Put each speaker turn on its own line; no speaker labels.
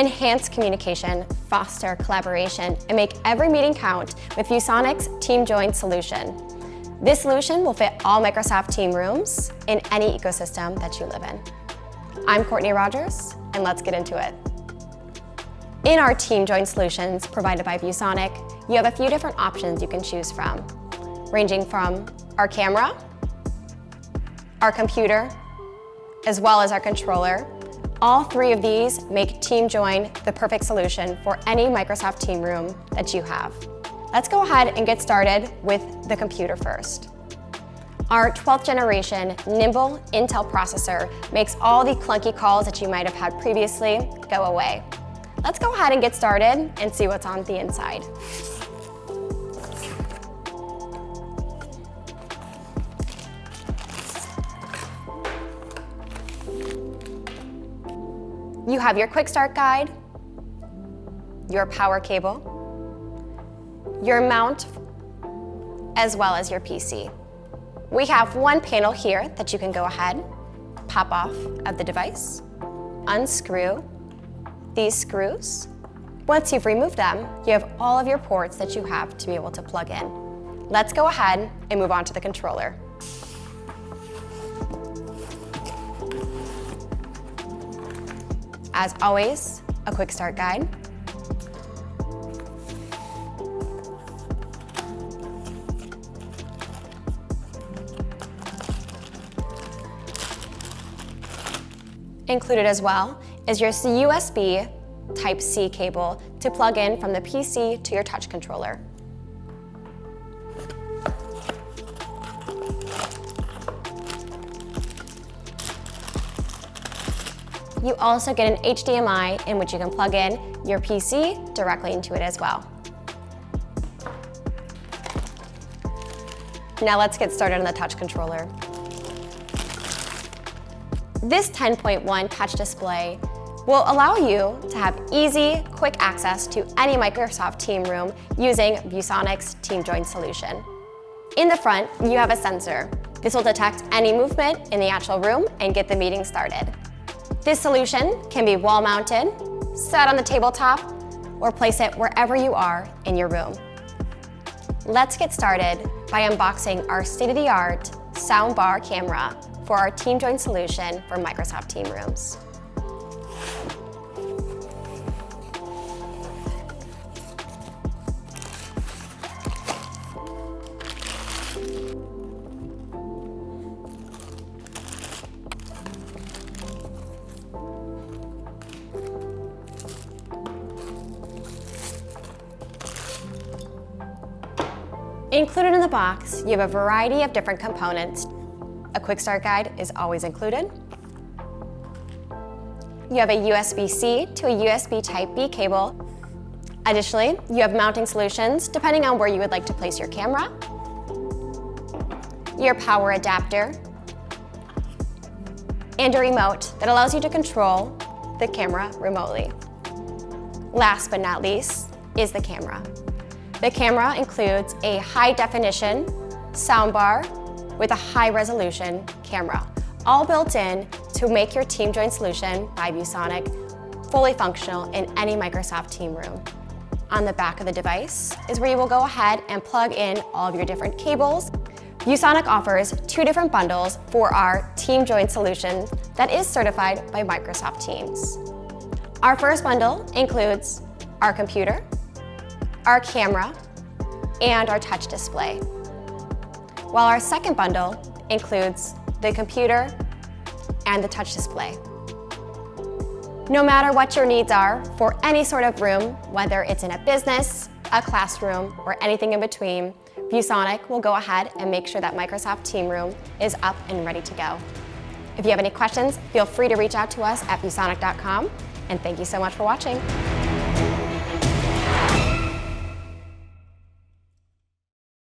Enhance communication, foster collaboration, and make every meeting count with ViewSonic's TeamJoin solution. This solution will fit all Microsoft Team rooms in any ecosystem that you live in. I'm Courtney Rogers, and let's get into it. In our TeamJoin solutions provided by ViewSonic, you have a few different options you can choose from, ranging from our camera, our computer, as well as our controller. All three of these make TeamJoin the perfect solution for any Microsoft Team room that you have. Let's go ahead and get started with the computer first. Our 12th generation nimble Intel processor makes all the clunky calls that you might have had previously go away. Let's go ahead and get started and see what's on the inside. You have your quick start guide, your power cable, your mount, as well as your PC. We have one panel here that you can go ahead, pop off of the device, unscrew these screws. Once you've removed them, you have all of your ports that you have to be able to plug in. Let's go ahead and move on to the controller. As always, a quick start guide. Included as well is your USB Type-C cable to plug in from the PC to your touch controller. You also get an HDMI in which you can plug in your PC directly into it as well. Now let's get started on the touch controller. This 10.1 touch display will allow you to have easy, quick access to any Microsoft Team room using ViewSonic's TeamJoin solution. In the front, you have a sensor. This will detect any movement in the actual room and get the meeting started. This solution can be wall-mounted, set on the tabletop, or place it wherever you are in your room. Let's get started by unboxing our state-of-the-art soundbar camera for our TeamJoin solution for Microsoft Team rooms. Included in the box, you have a variety of different components. A quick start guide is always included. You have a USB-C to a USB Type-B cable. Additionally, you have mounting solutions depending on where you would like to place your camera, your power adapter, and a remote that allows you to control the camera remotely. Last but not least is the camera. The camera includes a high-definition soundbar with a high-resolution camera, all built in to make your TeamJoin solution by ViewSonic fully functional in any Microsoft Team room. On the back of the device is where you will go ahead and plug in all of your different cables. ViewSonic offers two different bundles for our TeamJoin solution that is certified by Microsoft Teams. Our first bundle includes our computer, our camera, and our touch display, while our second bundle includes the computer and the touch display. No matter what your needs are for any sort of room, whether it's in a business, a classroom, or anything in between, ViewSonic will go ahead and make sure that Microsoft Team Room is up and ready to go. If you have any questions, feel free to reach out to us at viewsonic.com, and thank you so much for watching.